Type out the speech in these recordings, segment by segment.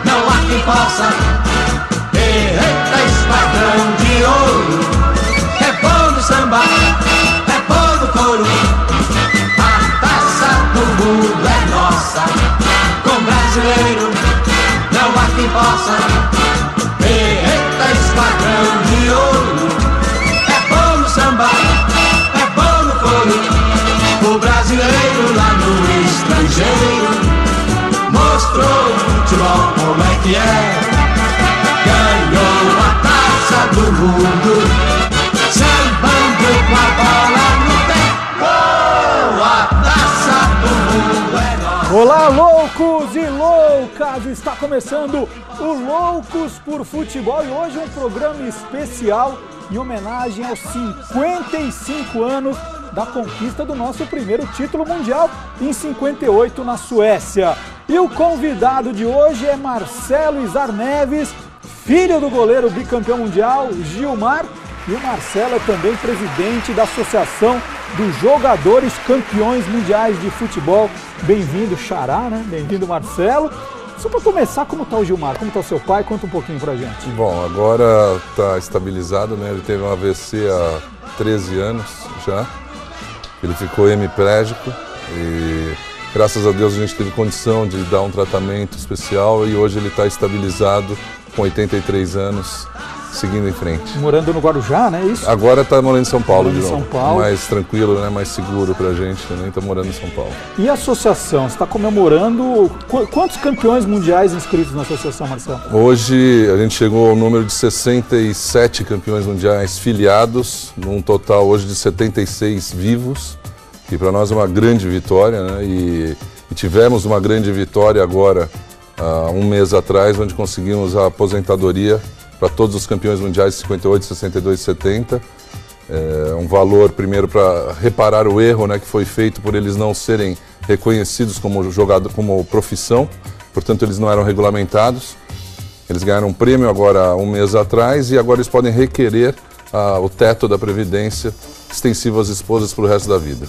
Não há quem possa. Eita, esquadrão de ouro. É bom no samba, é bom no couro. A taça do mundo é nossa. Com brasileiro não há quem possa. Eita, esquadrão de ouro. É bom no samba, é bom no couro. O brasileiro lá no estrangeiro mostrou o futebol como é que é. Ganhou a taça do mundo, sambando com a bola no pé. Oh, a taça do mundo é nossa. Olá, loucos e loucas! Está começando o Loucos por Futebol e hoje um programa especial em homenagem aos 55 anos da conquista do nosso primeiro título mundial em 58 na Suécia. E o convidado de hoje é Marcelo Izar Neves, filho do goleiro bicampeão mundial Gilmar. E o Marcelo é também presidente da Associação dos Jogadores Campeões Mundiais de Futebol. Bem-vindo, Xará, né? Bem-vindo, Marcelo. Só para começar, como está o Gilmar? Como está o seu pai? Conta um pouquinho pra gente. Bom, agora está estabilizado, né? Ele teve um AVC há 13 anos já. Ele ficou hemiplégico e graças a Deus a gente teve condição de dar um tratamento especial e hoje ele está estabilizado com 83 anos, seguindo em frente. Morando no Guarujá, né? Isso? Agora está morando em São Paulo de novo. São Paulo. Mais tranquilo, né? Mais seguro pra gente também, está morando em São Paulo. E a associação, você está comemorando quantos campeões mundiais inscritos na associação, Marcelo? Hoje a gente chegou ao número de 67 campeões mundiais filiados, num total hoje de 76 vivos, que para nós é uma grande vitória, né? E tivemos uma grande vitória agora, há um mês atrás, onde conseguimos a aposentadoria para todos os campeões mundiais de 58, 62 e 70. Um valor, primeiro, para reparar o erro, né, que foi feito por eles não serem reconhecidos como jogador, como profissão, portanto eles não eram regulamentados. Eles ganharam um prêmio agora um mês atrás e agora eles podem requerer o teto da Previdência extensivo às esposas para o resto da vida.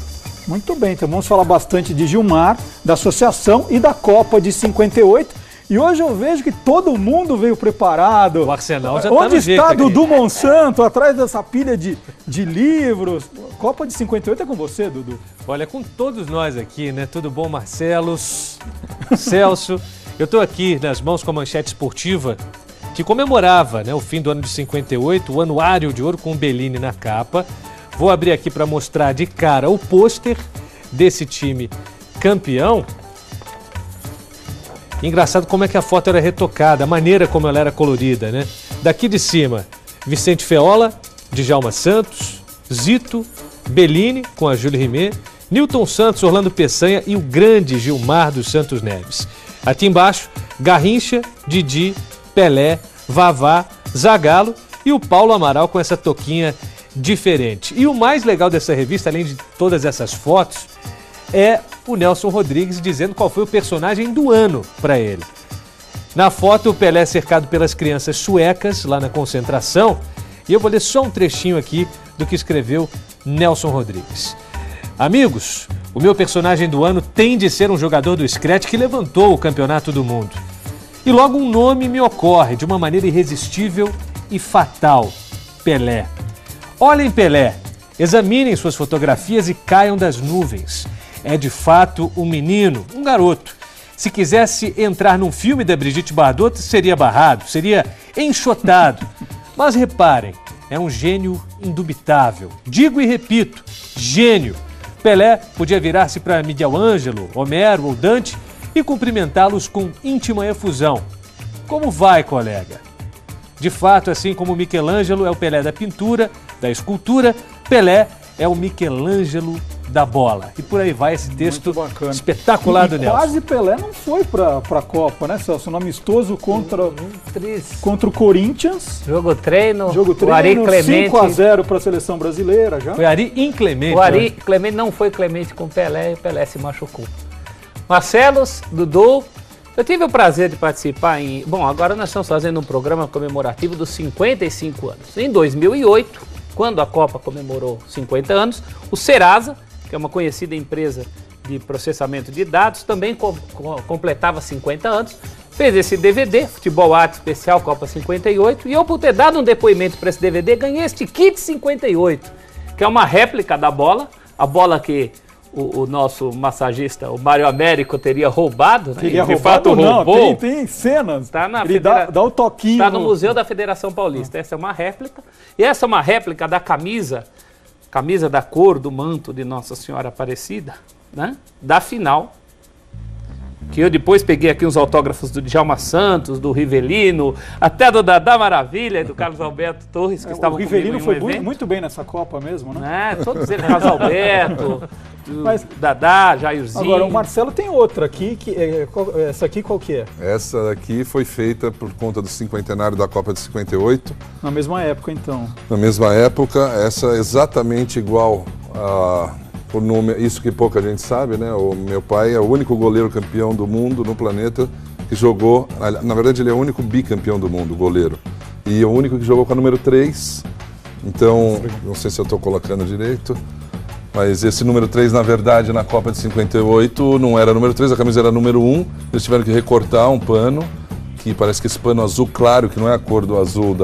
Muito bem, então vamos falar bastante de Gilmar, da associação e da Copa de 58. E hoje eu vejo que todo mundo veio preparado. O Arsenal já Onde tá está Dudu Monsanto, atrás dessa pilha de livros? Copa de 58 é com você, Dudu? Olha, com todos nós aqui, né? Tudo bom, Marcelo, Celso? Eu estou aqui nas mãos com a manchete esportiva que comemorava, né, o fim do ano de 58, o anuário de ouro com o Bellini na capa. Vou abrir aqui para mostrar de cara o pôster desse time campeão. Engraçado como é que a foto era retocada, a maneira como ela era colorida, né? Daqui de cima, Vicente Feola, Djalma Santos, Zito, Bellini com a Jules Rimet, Nilton Santos, Orlando Peçanha e o grande Gilmar dos Santos Neves. Aqui embaixo, Garrincha, Didi, Pelé, Vavá, Zagallo e o Paulo Amaral com essa toquinha diferente. E o mais legal dessa revista, além de todas essas fotos, é o Nelson Rodrigues dizendo qual foi o personagem do ano para ele. Na foto, o Pelé cercado pelas crianças suecas lá na concentração. E eu vou ler só um trechinho aqui do que escreveu Nelson Rodrigues. Amigos, o meu personagem do ano tem de ser um jogador do Scratch que levantou o campeonato do mundo. E logo um nome me ocorre de uma maneira irresistível e fatal: Pelé. Olhem Pelé, examinem suas fotografias e caiam das nuvens. É de fato um menino, um garoto. Se quisesse entrar num filme da Brigitte Bardot, seria barrado, seria enxotado. Mas reparem, é um gênio indubitável. Digo e repito, gênio. Pelé podia virar-se para Miguel Ângelo, Homero ou Dante e cumprimentá-los com íntima efusão. Como vai, colega? De fato, assim como Michelangelo é o Pelé da pintura, da escultura, Pelé é o Michelangelo da bola. E por aí vai esse texto espetacular do Nelson. Quase Pelé não foi para a Copa, né, Celso? No amistoso contra o Corinthians. Jogo treino. O Ari Clemente. 5-0 para a seleção brasileira já. Foi Ari inclemente. O Ari Clemente não foi clemente com o Pelé e o Pelé se machucou. Marcelos, Dudu, eu tive o prazer de participar em... Bom, agora nós estamos fazendo um programa comemorativo dos 55 anos. Em 2008, quando a Copa comemorou 50 anos, o Serasa, que é uma conhecida empresa de processamento de dados, também completava 50 anos, fez esse DVD, Futebol Arte Especial Copa 58, e eu, por ter dado um depoimento para esse DVD, ganhei este kit 58, que é uma réplica da bola, a bola que o nosso massagista, o Mário Américo, teria roubado, né? Teria roubado, não, tem cenas. Tá na dá o toquinho. Está no Museu da Federação Paulista. Essa é uma réplica. E essa é uma réplica da camisa da cor do manto de Nossa Senhora Aparecida, né? Da final. Que eu depois peguei aqui uns autógrafos do Djalma Santos, do Rivelino, até do Dadá Maravilha e do Carlos Alberto Torres, que estavam comigo. O Rivelino foi muito bem nessa Copa mesmo, né? Todos eles, Carlos Alberto, Dadá, Jairzinho. Agora, o Marcelo tem outra aqui, essa aqui qual que é? Essa daqui foi feita por conta do cinquentenário da Copa de 58. Na mesma época, então. Na mesma época, essa é exatamente igual a... Por nome, isso que pouca gente sabe, né? O meu pai é o único goleiro campeão do mundo no planeta que jogou, na verdade ele é o único bicampeão do mundo, goleiro. E é o único que jogou com a número 3, então, não sei se eu estou colocando direito, mas esse número 3, na verdade, na Copa de 58 não era número 3, a camisa era número 1, eles tiveram que recortar um pano, que parece que esse pano azul claro, que não é a cor do azul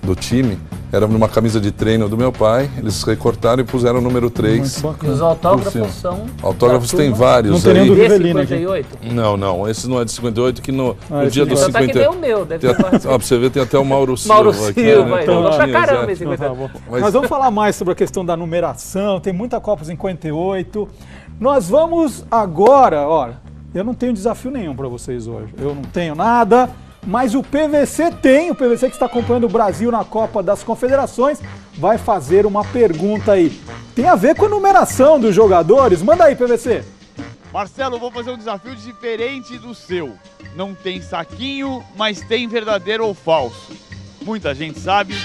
do time, era numa camisa de treino do meu pai, eles recortaram e puseram o número 3. E os autógrafos são... Autógrafos tem vários. Não tem nenhum do Rivelino aqui. 58? Não, esse não é de 58, que no dia do 58... que o meu, deve ter... Pra você ver, tem até o Mauro Silva. Mauro Silva, então, pra caramba esse 58. Nós vamos falar mais sobre a questão da numeração, tem muita Copa 58. Nós vamos agora, olha, eu não tenho desafio nenhum para vocês hoje, eu não tenho nada... Mas o PVC tem, o PVC que está acompanhando o Brasil na Copa das Confederações, vai fazer uma pergunta aí. Tem a ver com a numeração dos jogadores? Manda aí, PVC. Marcelo, vou fazer um desafio diferente do seu. Não tem saquinho, mas tem verdadeiro ou falso. Muita gente sabe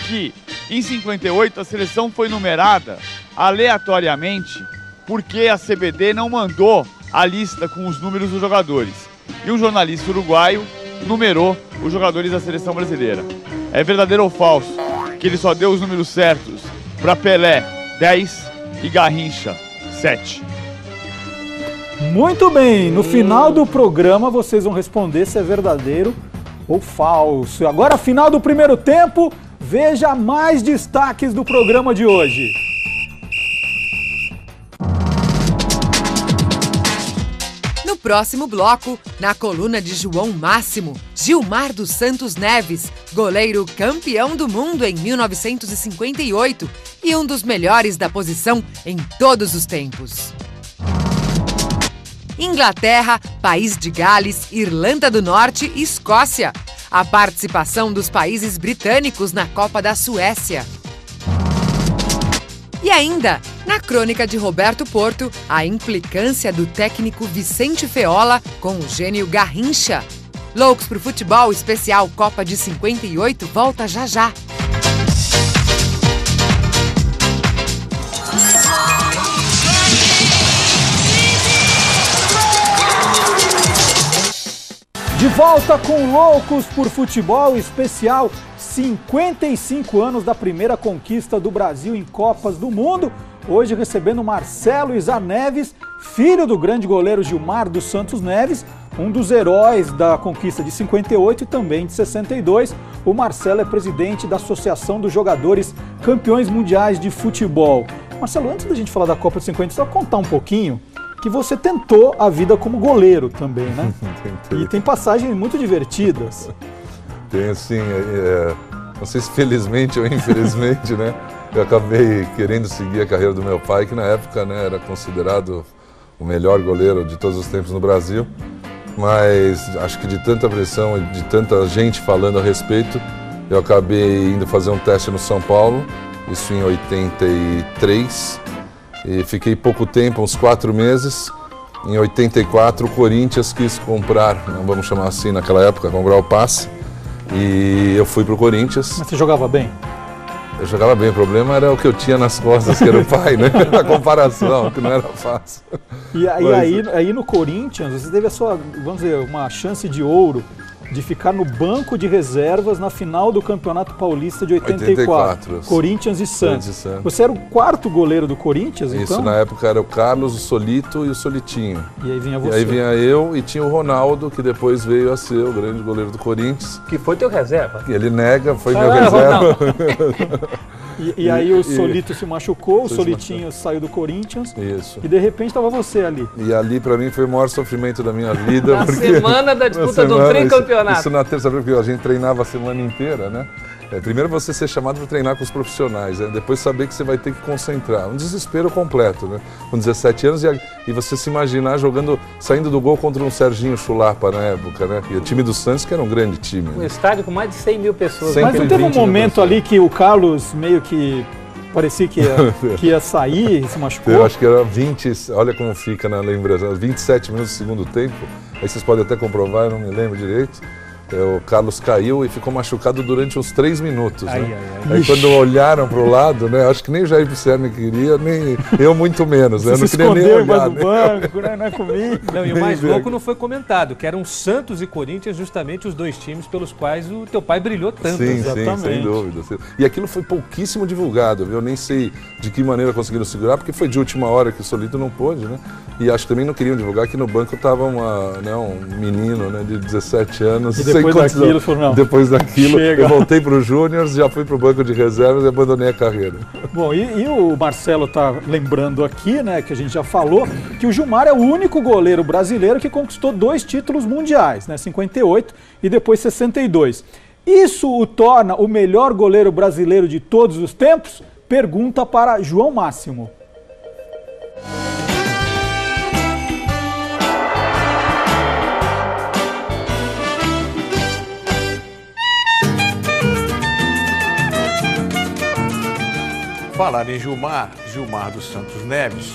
que em 58 a seleção foi numerada aleatoriamente porque a CBD não mandou a lista com os números dos jogadores. E um jornalista uruguaio numerou os jogadores da seleção brasileira. É verdadeiro ou falso que ele só deu os números certos para Pelé 10 e Garrincha 7? Muito bem, no final do programa vocês vão responder se é verdadeiro ou falso. Agora, final do primeiro tempo, veja mais destaques do programa de hoje. No próximo bloco, na coluna de João Máximo, Gilmar dos Santos Neves, goleiro campeão do mundo em 1958 e um dos melhores da posição em todos os tempos. Inglaterra, País de Gales, Irlanda do Norte e Escócia. A participação dos países britânicos na Copa da Suécia. E ainda, na crônica de Roberto Porto, a implicância do técnico Vicente Feola com o gênio Garrincha. Loucos pro Futebol especial Copa de 58 volta já já. De volta com Loucos por Futebol especial 55 anos da primeira conquista do Brasil em Copas do Mundo. Hoje recebendo Marcelo Izar Neves, filho do grande goleiro Gilmar dos Santos Neves, um dos heróis da conquista de 58 e também de 62. O Marcelo é presidente da Associação dos Jogadores Campeões Mundiais de Futebol. Marcelo, antes da gente falar da Copa de 50, só contar um pouquinho que você tentou a vida como goleiro também, né? E tem passagens muito divertidas. Tem assim, não sei se felizmente ou infelizmente, né? Eu acabei querendo seguir a carreira do meu pai, que na época, né, era considerado o melhor goleiro de todos os tempos no Brasil. Mas acho que de tanta pressão e de tanta gente falando a respeito, eu acabei indo fazer um teste no São Paulo, isso em 83. E fiquei pouco tempo, uns 4 meses. Em 84, o Corinthians quis comprar, vamos chamar assim naquela época, comprar o passe. E eu fui pro Corinthians. Mas você jogava bem? Eu jogava bem, o problema era o que eu tinha nas costas, que era o pai, né? A comparação, que não era fácil. E aí no Corinthians, você teve a sua, vamos dizer, uma chance de ouro de ficar no banco de reservas na final do Campeonato Paulista de 84. Corinthians e Santos. Você era o 4º goleiro do Corinthians, então? Isso, na época era o Carlos, o Solito e o Solitinho. E aí vinha você. E aí vinha eu e tinha o Ronaldo, que depois veio a ser o grande goleiro do Corinthians. Que foi teu reserva. E ele nega, foi meu reserva. E aí o Solito se machucou, o Solitinho saiu do Corinthians. Isso. E de repente estava você ali. E ali pra mim foi o maior sofrimento da minha vida. Na semana da disputa do tricampeonato. Isso na terça-feira, porque a gente treinava a semana inteira, né? Primeiro você ser chamado para treinar com os profissionais, né? Depois saber que você vai ter que concentrar. Um desespero completo, né? Com 17 anos e você se imaginar jogando, saindo do gol contra um Serginho Chulapa na época, né? E o time do Santos, que era um grande time. Um estádio com mais de 100 mil pessoas. Mas não teve um momento ali que o Carlos meio que parecia que ia sair, se machucou? Eu acho que era 20, olha como fica na lembrança, 27 minutos do segundo tempo. Aí vocês podem até comprovar, eu não me lembro direito. O Carlos caiu e ficou machucado durante uns 3 minutos. Né? Aí quando olharam para o lado, né, acho que nem o Jair Pisserni queria, nem eu muito menos. Você eu não se queria nem olhar. Do banco, né? Não é comigo. Não, e o mais louco não foi comentado, que eram Santos e Corinthians justamente os 2 times pelos quais o teu pai brilhou tanto. Sim, exatamente. Sim, sem dúvida. E aquilo foi pouquíssimo divulgado, viu? Eu nem sei de que maneira conseguiram segurar, porque foi de última hora que o Solito não pôde, né? E acho que também não queriam divulgar que no banco estava um menino, né, de 17 anos. E depois daquilo, eu voltei para o Júnior, já fui para o banco de reservas e abandonei a carreira. Bom, e o Marcelo está lembrando aqui, né, que a gente já falou, que o Gilmar é o único goleiro brasileiro que conquistou 2 títulos mundiais, né, 58 e depois 62. Isso o torna o melhor goleiro brasileiro de todos os tempos? Pergunta para João Máximo. Falar em Gilmar dos Santos Neves,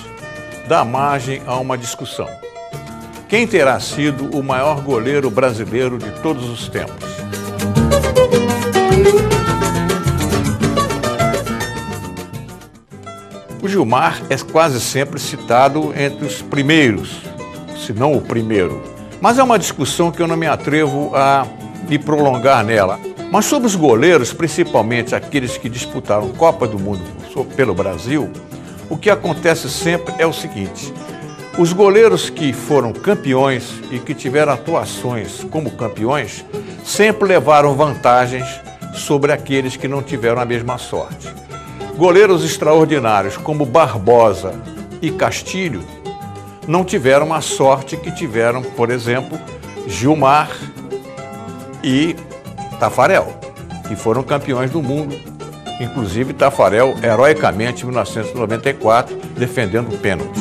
dá margem a uma discussão. Quem terá sido o maior goleiro brasileiro de todos os tempos? O Gilmar é quase sempre citado entre os primeiros, se não o primeiro. Mas é uma discussão que eu não me atrevo a me prolongar nela. Mas sobre os goleiros, principalmente aqueles que disputaram Copa do Mundo pelo Brasil, o que acontece sempre é o seguinte: os goleiros que foram campeões e que tiveram atuações como campeões sempre levaram vantagens sobre aqueles que não tiveram a mesma sorte. Goleiros extraordinários como Barbosa e Castilho não tiveram a sorte que tiveram, por exemplo, Gilmar e Tafarel, que foram campeões do mundo. Inclusive Tafarel, heroicamente, em 1994, defendendo o pênalti.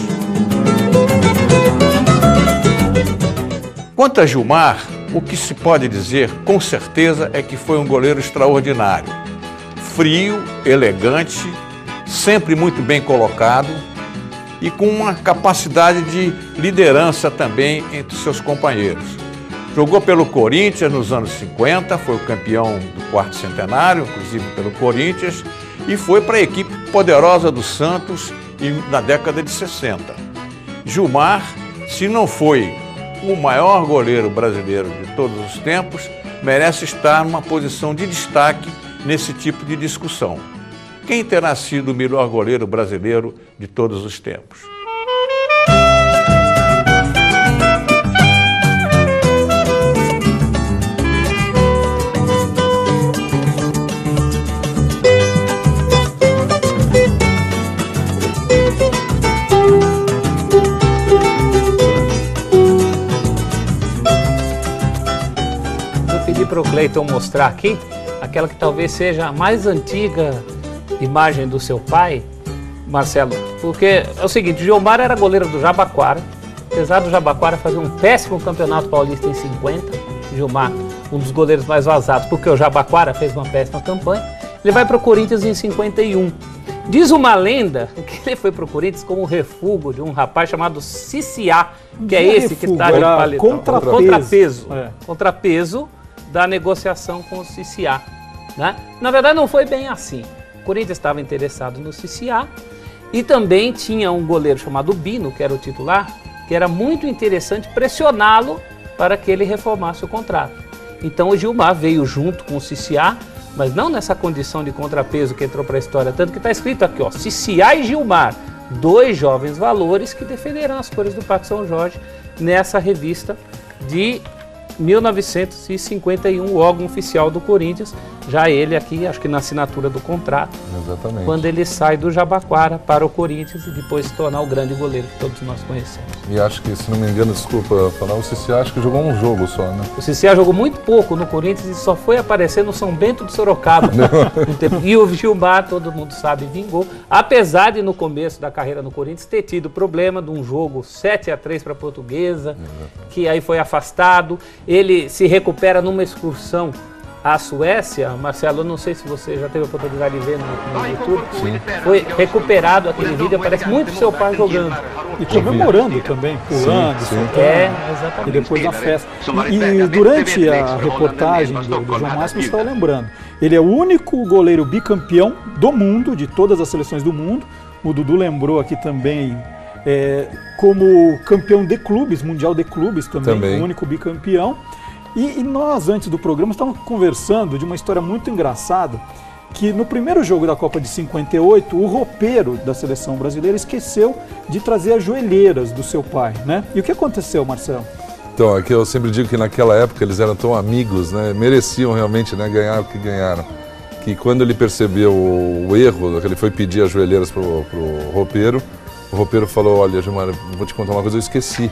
Quanto a Gilmar, o que se pode dizer com certeza é que foi um goleiro extraordinário. Frio, elegante, sempre muito bem colocado e com uma capacidade de liderança também entre seus companheiros. Jogou pelo Corinthians nos anos 50, foi o campeão do 4º centenário, inclusive pelo Corinthians, e foi para a equipe poderosa do Santos na década de 60. Gilmar, se não foi o maior goleiro brasileiro de todos os tempos, merece estar numa posição de destaque nesse tipo de discussão. Quem terá sido o melhor goleiro brasileiro de todos os tempos? Para o Cleiton mostrar aqui aquela que talvez seja a mais antiga imagem do seu pai, Marcelo, porque é o seguinte: Gilmar era goleiro do Jabaquara, apesar do Jabaquara fazer um péssimo campeonato paulista em 50, Gilmar, um dos goleiros mais vazados, porque o Jabaquara fez uma péssima campanha. Ele vai para o Corinthians em 51 Diz uma lenda que ele foi pro Corinthians como refúgio de um rapaz chamado Ciciá, que é esse que está de paletó. Contrapeso da negociação com o Ciciá, né? Na verdade não foi bem assim. O Corinthians estava interessado no Ciciá e também tinha um goleiro chamado Bino, que era o titular, que era muito interessante pressioná-lo para que ele reformasse o contrato. Então o Gilmar veio junto com o Ciciá, mas não nessa condição de contrapeso que entrou para a história, tanto que está escrito aqui, ó, Ciciá e Gilmar, 2 jovens valores que defenderam as cores do Parque São Jorge nessa revista de 1951, o órgão oficial do Corinthians, já ele aqui, acho que na assinatura do contrato. Exatamente. Quando ele sai do Jabaquara para o Corinthians e depois se tornar o grande goleiro que todos nós conhecemos. E acho que, se não me engano, desculpa falar, o Ciciá acho que jogou um jogo só, né? O Ciciá jogou muito pouco no Corinthians e só foi aparecer no São Bento de Sorocaba. E o Gilmar, todo mundo sabe, vingou. Apesar de no começo da carreira no Corinthians ter tido problema de um jogo 7-3 para a Portuguesa, que aí foi afastado. Ele se recupera numa excursão à Suécia. Marcelo, eu não sei se você já teve a oportunidade de ver no YouTube. Sim. Foi recuperado aquele vídeo, parece muito seu pai jogando. E comemorando também, pulando, exatamente. E depois na festa. E durante a reportagem do João Máximo, você estava lembrando, ele é o único goleiro bicampeão do mundo, de todas as seleções do mundo. O Dudu lembrou aqui também, como campeão de clubes, mundial de clubes também. O único bicampeão. E nós, antes do programa, estávamos conversando de uma história muito engraçada, que no primeiro jogo da Copa de 58, o roupeiro da seleção brasileira esqueceu de trazer as joelheiras do seu pai, né? E o que aconteceu, Marcelo? Então, é que eu sempre digo que naquela época eles eram tão amigos, né? Mereciam realmente, né, ganhar o que ganharam. Que quando ele percebeu o erro, que ele foi pedir as joelheiras pro roupeiro, o roupeiro falou, olha, Gilmar, vou te contar uma coisa, eu esqueci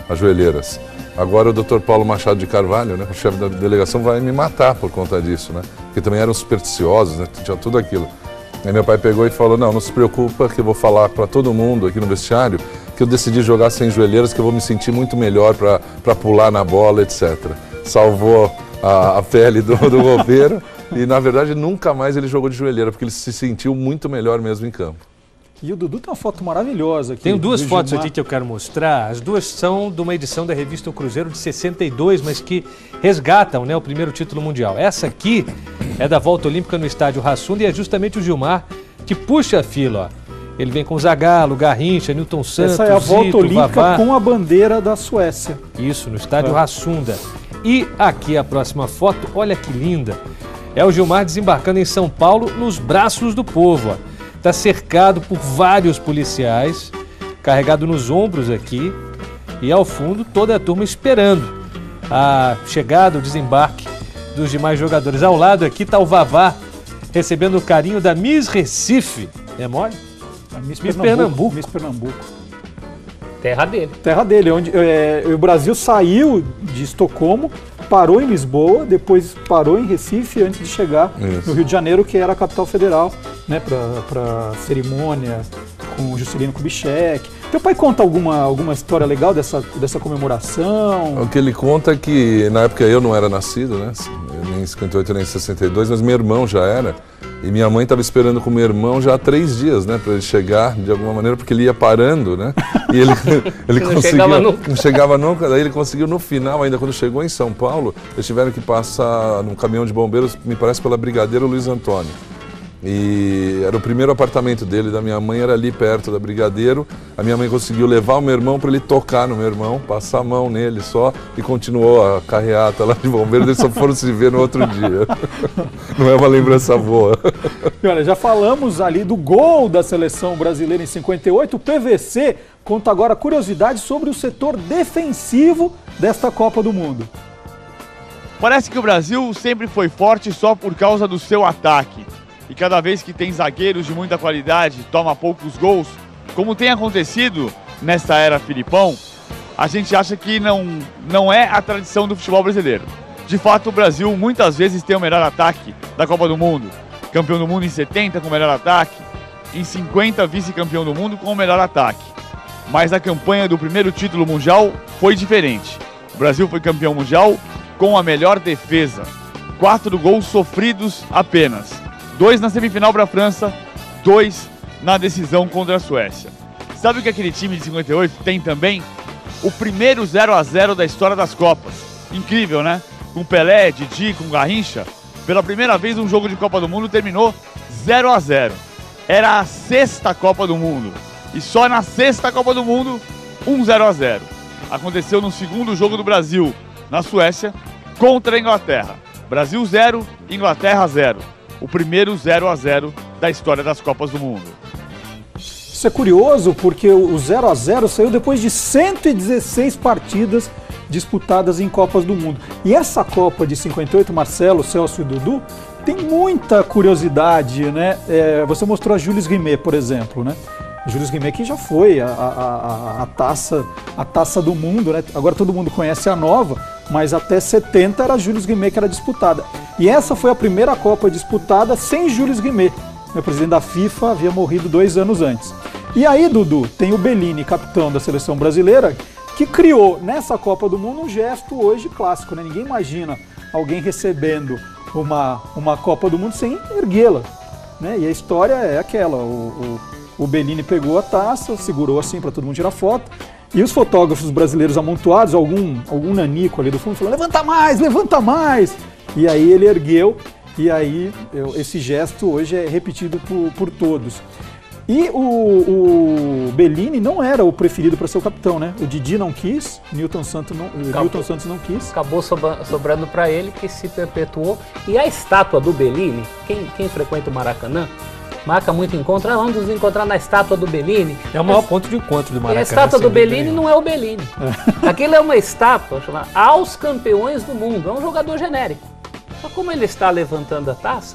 as joelheiras. Agora o Dr. Paulo Machado de Carvalho, né, o chefe da delegação, vai me matar por conta disso, né? Porque também eram supersticiosos, né? Tinha tudo aquilo. Aí meu pai pegou e falou, não se preocupa que eu vou falar para todo mundo aqui no vestiário que eu decidi jogar sem joelheiras, que eu vou me sentir muito melhor para pular na bola, etc. Salvou a pele do roupeiro e, na verdade, nunca mais ele jogou de joelheira, porque ele se sentiu muito melhor mesmo em campo. E o Dudu tem uma foto maravilhosa aqui. Tenho 2 fotos aqui que eu quero mostrar. As 2 são de uma edição da revista O Cruzeiro de 62, mas que resgatam, né, o primeiro título mundial. Essa aqui é da volta olímpica no estádio Hassunda e é justamente o Gilmar que puxa a fila, ó. Ele vem com Zagallo, Garrincha, Newton Santos, essa é a volta Zito, olímpica Vavá. Com a bandeira da Suécia. Isso, no estádio Hassunda. E aqui a próxima foto, olha que linda. É o Gilmar desembarcando em São Paulo nos braços do povo, ó. Está cercado por vários policiais, carregado nos ombros aqui, e ao fundo toda a turma esperando a chegada, o desembarque dos demais jogadores. Ao lado aqui está o Vavá, recebendo o carinho da Miss Recife. É mole? Miss Pernambuco. Terra dele. Terra dele, onde o Brasil saiu de Estocolmo, parou em Lisboa, depois parou em Recife antes de chegar no Rio de Janeiro, que era a capital federal, né, para cerimônia com o Juscelino Kubitschek. Teu pai conta alguma história legal dessa comemoração? O que ele conta é que na época eu não era nascido, né? Nem em 58 nem em 62, mas meu irmão já era. E minha mãe estava esperando com meu irmão já há 3 dias, né? Para ele chegar de alguma maneira, porque ele ia parando, né? E ele conseguiu. Não chegava nunca. Daí ele conseguiu no final, ainda quando chegou em São Paulo, eles tiveram que passar num caminhão de bombeiros, me parece pela Brigadeiro Luiz Antônio. E era o primeiro apartamento dele, da minha mãe, era ali perto da Brigadeiro. A minha mãe conseguiu levar o meu irmão para ele tocar no meu irmão, passar a mão nele só, e continuou a carreata lá de bombeiros, eles só foram se ver no outro dia. Não é uma lembrança boa. E olha, já falamos ali do gol da seleção brasileira em 58, o PVC conta agora curiosidades sobre o setor defensivo desta Copa do Mundo. Parece que o Brasil sempre foi forte só por causa do seu ataque. E cada vez que tem zagueiros de muita qualidade, toma poucos gols, como tem acontecido nesta era Filipão, a gente acha que não é a tradição do futebol brasileiro. De fato, o Brasil muitas vezes tem o melhor ataque da Copa do Mundo. Campeão do mundo em 70 com o melhor ataque, em 50 vice-campeão do mundo com o melhor ataque. Mas a campanha do primeiro título mundial foi diferente. O Brasil foi campeão mundial com a melhor defesa. 4 gols sofridos apenas. 2 na semifinal para a França, 2 na decisão contra a Suécia. Sabe o que aquele time de 58 tem também? O primeiro 0-0 da história das Copas. Incrível, né? Com Pelé, Didi, com Garrincha. Pela primeira vez um jogo de Copa do Mundo terminou 0-0. Era a 6ª Copa do Mundo. E só na 6ª Copa do Mundo, 0-0. Aconteceu no segundo jogo do Brasil, na Suécia, contra a Inglaterra. Brasil 0, Inglaterra 0. O primeiro 0-0 da história das Copas do Mundo. Isso é curioso porque o 0-0 saiu depois de 116 partidas disputadas em Copas do Mundo. E essa Copa de 58, Marcelo, Celso e Dudu, tem muita curiosidade, né? Você mostrou a Jules Rimet, por exemplo, né? Jules Rimet que já foi a taça do mundo, né? Agora todo mundo conhece a nova, mas até 70 era a Jules Rimet que era disputada. E essa foi a primeira Copa disputada sem Jules Rimet. O presidente da FIFA havia morrido 2 anos antes. E aí, Dudu, tem o Bellini, capitão da seleção brasileira, que criou nessa Copa do Mundo um gesto hoje clássico, né? Ninguém imagina alguém recebendo uma Copa do Mundo sem erguê-la, né? E a história é aquela, o Bellini pegou a taça, segurou assim para todo mundo tirar foto, e os fotógrafos brasileiros amontoados, algum nanico ali do fundo falou, levanta mais, e aí ele ergueu, e aí esse gesto hoje é repetido por todos. E o Bellini não era o preferido para ser o capitão, né? O Didi não quis, Newton Santos não quis. Acabou sobrando para ele, que se perpetuou. E a estátua do Bellini, quem frequenta o Maracanã, marca muito encontro. Vamos nos encontrar na estátua do Bellini. É o maior ponto de encontro do Maracanã. E a estátua do Bellini não é o Bellini. Aquilo é uma estátua chamada aos campeões do mundo. É um jogador genérico. Só como ele está levantando a taça,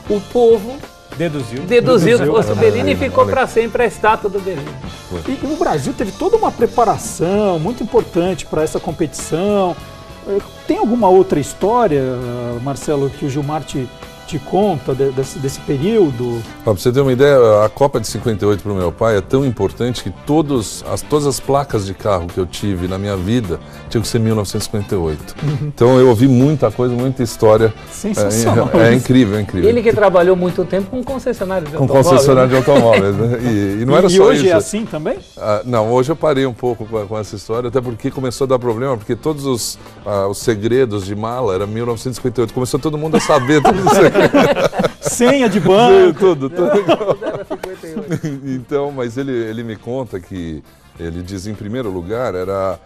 o povo deduziu que fosse o Bellini e ficou para sempre a estátua do Bellini. E o Brasil teve toda uma preparação muito importante para essa competição. Tem alguma outra história, Marcelo, que o Gilmar te conta desse período? Para você ter uma ideia, a Copa de 58 para o meu pai é tão importante que todas as placas de carro que eu tive na minha vida tinham que ser 1958. Então eu ouvi muita coisa, muita história. Sensacional. É incrível, é incrível. Ele que trabalhou muito tempo com concessionário de automóveis. Com concessionário de automóveis, né? E não era só hoje isso. É assim também? Não, hoje eu parei um pouco com essa história, até porque começou a dar problema, porque todos os segredos de mala era 1958. Começou todo mundo a saber todos os segredos. Senha de banco. Tudo. Então, mas ele me conta que, ele diz, em primeiro lugar, era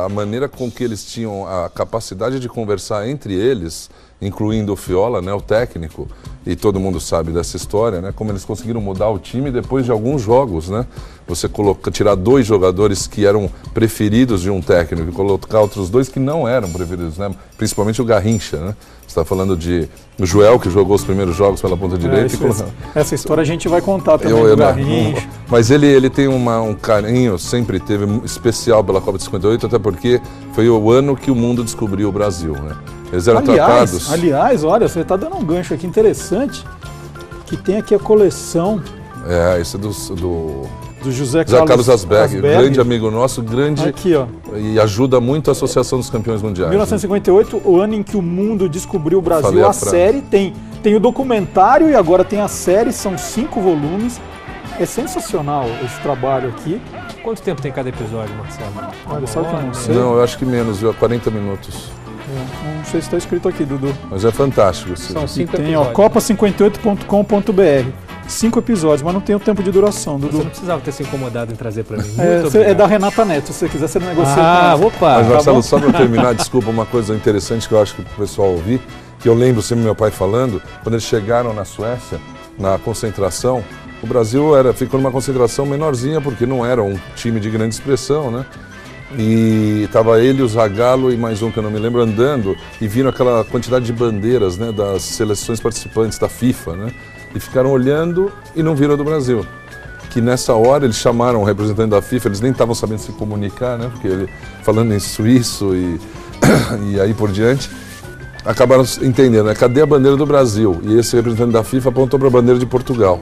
a maneira com que eles tinham a capacidade de conversar entre eles, incluindo o Fiola, né, o técnico, e todo mundo sabe dessa história, né, como eles conseguiram mudar o time depois de alguns jogos, né? Você tirar 2 jogadores que eram preferidos de um técnico e colocar outros 2 que não eram preferidos, né? Principalmente o Garrincha, né? Você está falando de o Joel, que jogou os primeiros jogos pela ponta direita. Essa história a gente vai contar também do Garrincha. Mas ele tem um carinho, sempre teve, especial pela Copa de 58, até porque foi o ano que o mundo descobriu o Brasil, né? Eles eram tratados... Aliás, olha, você está dando um gancho aqui interessante, que tem aqui a coleção... Esse é do José Carlos Asberg, grande amigo nosso, aqui, ó. E ajuda muito a Associação dos Campeões Mundiais. 1958, o ano em que o mundo descobriu o Brasil. A série tem o documentário e agora tem a série, são 5 volumes. É sensacional esse trabalho aqui. Quanto tempo tem cada episódio, Marcelo? Olha, sabe que eu não sei? Não, eu acho que menos, 40 minutos. Não sei se está escrito aqui, Dudu. Mas é fantástico. São 5 tem, episódios. copa58.com.br. 5 episódios, mas não tem o tempo de duração, Dudu. Você não precisava ter se incomodado em trazer para mim. É da Renata Neto, se você quiser, você negocia. Opa! Mas, Marcelo, só para terminar, desculpa, uma coisa interessante que eu acho que o pessoal ouvir, que eu lembro sempre meu pai falando, quando eles chegaram na Suécia, na concentração, o Brasil ficou numa concentração menorzinha, porque não era um time de grande expressão, né? E estava ele, o Zagallo e mais um que eu não me lembro, andando e viram aquela quantidade de bandeiras, né, das seleções participantes da FIFA, né? E ficaram olhando e não viram do Brasil. Que nessa hora eles chamaram o representante da FIFA, eles nem estavam sabendo se comunicar, né? Porque ele falando em suíço e aí por diante, acabaram entendendo, né? Cadê a bandeira do Brasil? E esse representante da FIFA apontou para a bandeira de Portugal.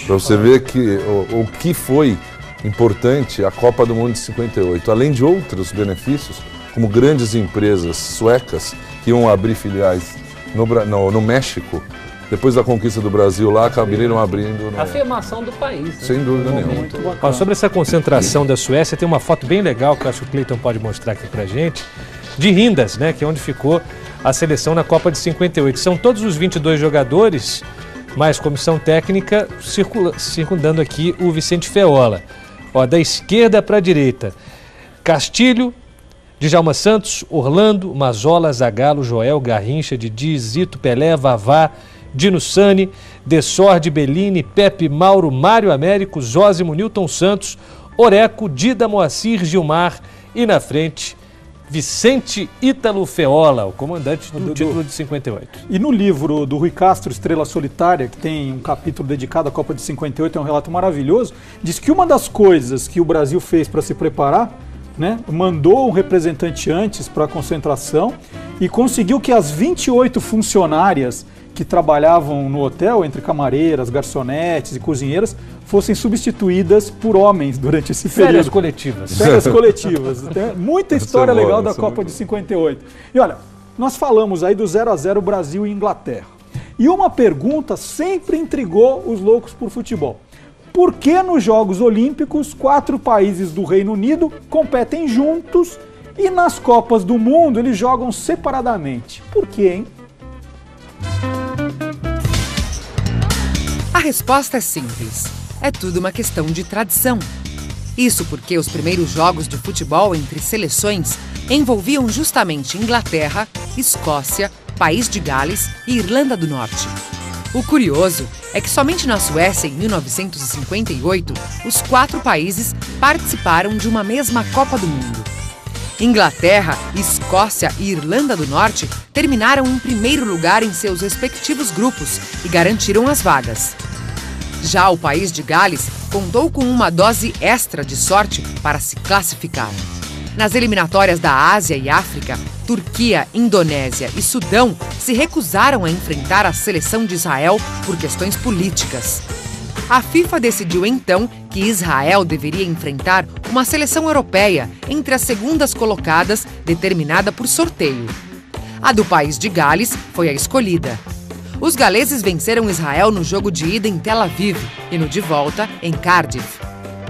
Para você ver que o que foi importante a Copa do Mundo de 58, além de outros benefícios, como grandes empresas suecas que iam abrir filiais no México, depois da conquista do Brasil lá, acabaram abrindo. A afirmação do país. Né? Sem dúvida nenhuma. Ó, sobre essa concentração da Suécia, tem uma foto bem legal que eu acho que o Cleiton pode mostrar aqui pra gente, de Rindas, né, que é onde ficou a seleção na Copa de 58. São todos os 22 jogadores, mais comissão técnica, circundando aqui o Vicente Feola. Ó, da esquerda para a direita, Castilho, Djalma Santos, Orlando, Mazola, Zagallo, Joel, Garrincha, Didi, Zito, Pelé, Vavá, Dino Sani, Dessordi, Bellini, Pepe, Mauro, Mário Américo, Zósimo, Nilton Santos, Oreco, Dida, Moacir, Gilmar e na frente Vicente Ítalo Feola, o comandante do título de 58. E no livro do Rui Castro, Estrela Solitária, que tem um capítulo dedicado à Copa de 58, é um relato maravilhoso, diz que uma das coisas que o Brasil fez para se preparar, né, mandou um representante antes para a concentração e conseguiu que as 28 funcionárias que trabalhavam no hotel, entre camareiras, garçonetes e cozinheiras, fossem substituídas por homens durante esse período. Férias coletivas. Férias coletivas. Tem muita história legal da Copa de 58. E olha, nós falamos aí do 0-0 Brasil e Inglaterra. E uma pergunta sempre intrigou os loucos por futebol. Por que nos Jogos Olímpicos 4 países do Reino Unido competem juntos e nas Copas do Mundo eles jogam separadamente? Por quê, hein? A resposta é simples. É tudo uma questão de tradição. Isso porque os primeiros jogos de futebol entre seleções envolviam justamente Inglaterra, Escócia, País de Gales e Irlanda do Norte. O curioso é que somente na Suécia, em 1958, os 4 países participaram de uma mesma Copa do Mundo. Inglaterra, Escócia e Irlanda do Norte terminaram em primeiro lugar em seus respectivos grupos e garantiram as vagas. Já o País de Gales contou com uma dose extra de sorte para se classificar. Nas eliminatórias da Ásia e África, Turquia, Indonésia e Sudão se recusaram a enfrentar a seleção de Israel por questões políticas. A FIFA decidiu então que Israel deveria enfrentar uma seleção europeia entre as segundas colocadas, determinada por sorteio. A do País de Gales foi a escolhida. Os galeses venceram Israel no jogo de ida em Tel Aviv e no de volta em Cardiff.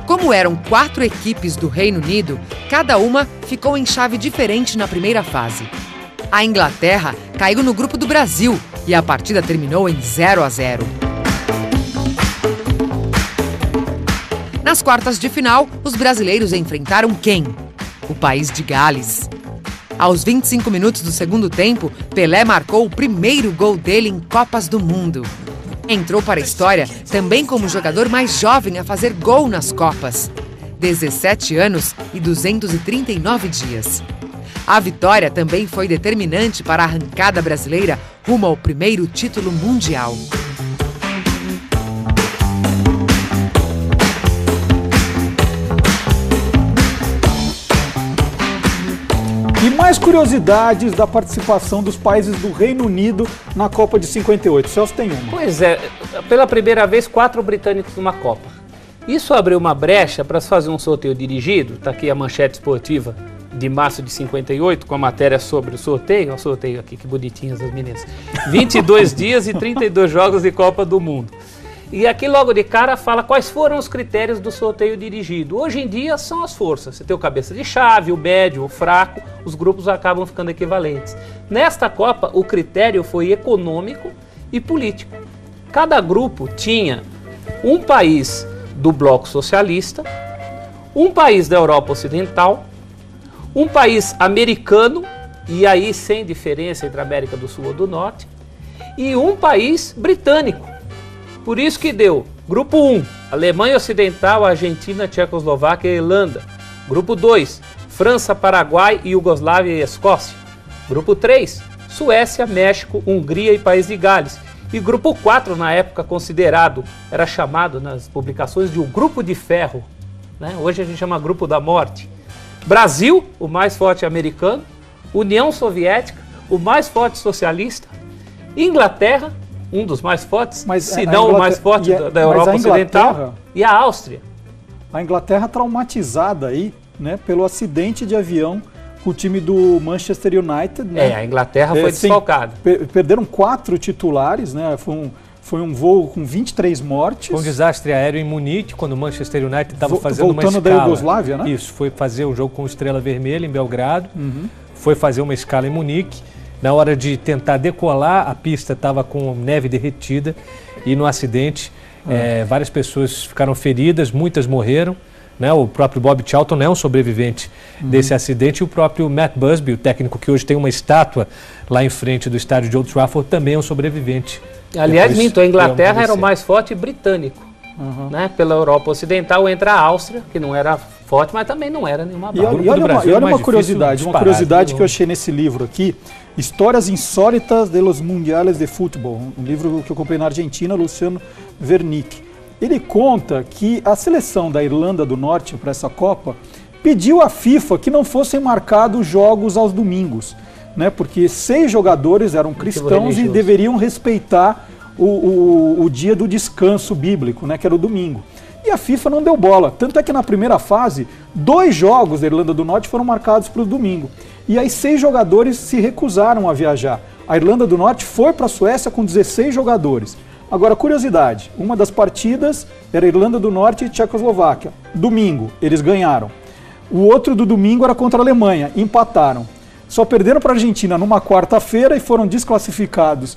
Como eram 4 equipes do Reino Unido, cada uma ficou em chave diferente na primeira fase. A Inglaterra caiu no grupo do Brasil e a partida terminou em 0-0. Nas quartas de final, os brasileiros enfrentaram quem? O País de Gales. Aos 25 minutos do segundo tempo, Pelé marcou o primeiro gol dele em Copas do Mundo. Entrou para a história também como o jogador mais jovem a fazer gol nas Copas. 17 anos e 239 dias. A vitória também foi determinante para a arrancada brasileira rumo ao primeiro título mundial. E mais curiosidades da participação dos países do Reino Unido na Copa de 58. Celso tem uma. Pois é, pela primeira vez 4 britânicos numa Copa. Isso abriu uma brecha para se fazer um sorteio dirigido. Está aqui a manchete esportiva de março de 58, com a matéria sobre o sorteio. Olha o sorteio aqui, que bonitinhas as meninas. 22 dias e 32 jogos de Copa do Mundo. E aqui logo de cara fala quais foram os critérios do sorteio dirigido. Hoje em dia são as forças. Você tem o cabeça de chave, o médio, o fraco, os grupos acabam ficando equivalentes. Nesta Copa, o critério foi econômico e político. Cada grupo tinha um país do bloco socialista, um país da Europa Ocidental, um país americano, e aí sem diferença entre a América do Sul ou do Norte, e um país britânico. Por isso que deu Grupo 1, Alemanha Ocidental, Argentina, Tchecoslováquia e Irlanda. Grupo 2, França, Paraguai, Iugoslávia e Escócia. Grupo 3, Suécia, México, Hungria e País de Gales. E Grupo 4, na época considerado, era chamado nas publicações de o Grupo de Ferro. Né? Hoje a gente chama Grupo da Morte. Brasil, o mais forte americano. União Soviética, o mais forte socialista. Inglaterra, um dos mais fortes, se não o mais forte da Europa Ocidental, e a Áustria. A Inglaterra traumatizada aí, né, pelo acidente de avião com o time do Manchester United, né? A Inglaterra foi desfalcada. Perderam 4 titulares, né? Foi um voo com 23 mortes. Foi um desastre aéreo em Munique, quando o Manchester United estava fazendo uma escala. Voltando da Iugoslávia, né? Isso, foi fazer o jogo com Estrela Vermelha em Belgrado, foi fazer uma escala em Munique. Na hora de tentar decolar, a pista estava com neve derretida e no acidente várias pessoas ficaram feridas, muitas morreram. Né? O próprio Bob Charlton é um sobrevivente desse acidente e o próprio Matt Busby, o técnico que hoje tem uma estátua lá em frente do estádio de Old Trafford, também é um sobrevivente. Aliás, minto, a Inglaterra era o mais forte britânico. Né? Pela Europa Ocidental entra a Áustria, que não era forte, mas também não era nenhuma bala. E olha uma curiosidade que eu achei nesse livro aqui, Histórias Insólitas de los Mundiales de Futebol, um livro que eu comprei na Argentina, Luciano Wernicke. Ele conta que a seleção da Irlanda do Norte para essa Copa pediu à FIFA que não fossem marcados jogos aos domingos, né? Porque 6 jogadores eram cristãos e deveriam respeitar o dia do descanso bíblico, né? Que era o domingo. E a FIFA não deu bola. Tanto é que na primeira fase, 2 jogos da Irlanda do Norte foram marcados para o domingo. E aí 6 jogadores se recusaram a viajar. A Irlanda do Norte foi para a Suécia com 16 jogadores. Agora, curiosidade, uma das partidas era Irlanda do Norte e Tchecoslováquia. Domingo, eles ganharam. O outro do domingo era contra a Alemanha, empataram. Só perderam para a Argentina numa quarta-feira e foram desclassificados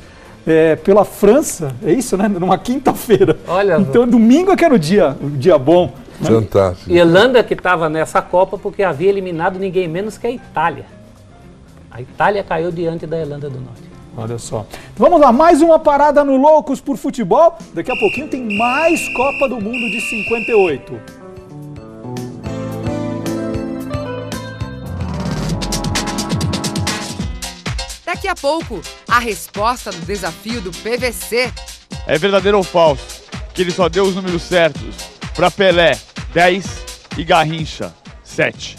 pela França, é isso, né? Numa quinta-feira. Então, domingo é que era o dia bom. Né? Fantástico. Irlanda que estava nessa Copa porque havia eliminado ninguém menos que a Itália. A Itália caiu diante da Irlanda do Norte. Olha só. Vamos lá, mais uma parada no Loucos por Futebol. Daqui a pouquinho tem mais Copa do Mundo de 58. Daqui a pouco, a resposta do desafio do PVC. É verdadeiro ou falso que ele só deu os números certos para Pelé, 10 e Garrincha, 7?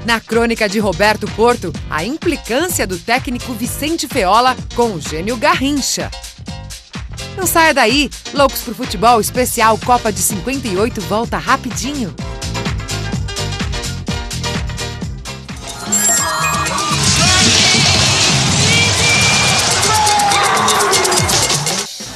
Na crônica de Roberto Porto, a implicância do técnico Vicente Feola com o gênio Garrincha. Não saia daí, Loucos por Futebol especial Copa de 58 volta rapidinho.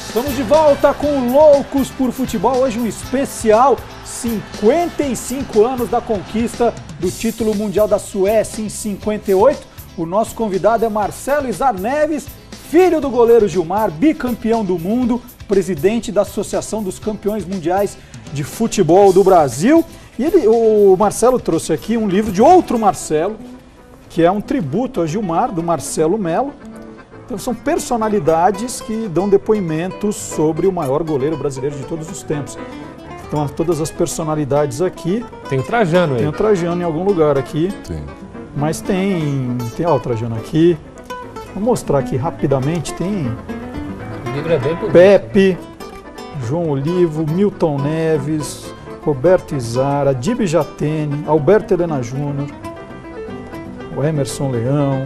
Estamos de volta com Loucos por Futebol, hoje um especial 55 anos da conquista do título mundial da Suécia em 58. O nosso convidado é Marcelo Izar Neves, filho do goleiro Gilmar, bicampeão do mundo, presidente da Associação dos Campeões Mundiais de Futebol do Brasil. E o Marcelo trouxe aqui um livro de outro Marcelo, que é um tributo a Gilmar, do Marcelo Melo. Então são personalidades que dão depoimentos sobre o maior goleiro brasileiro de todos os tempos. Então todas as personalidades aqui. Tem o Trajano aí. Tem o Trajano em algum lugar aqui. Sim. Mas tem ó, o Trajano aqui. Vou mostrar aqui rapidamente. Tem O livro é bem bonito. Pepe, João Olivo, Milton Neves, Roberto Izar, Adib Jatene, Alberto Helena Júnior, o Emerson Leão,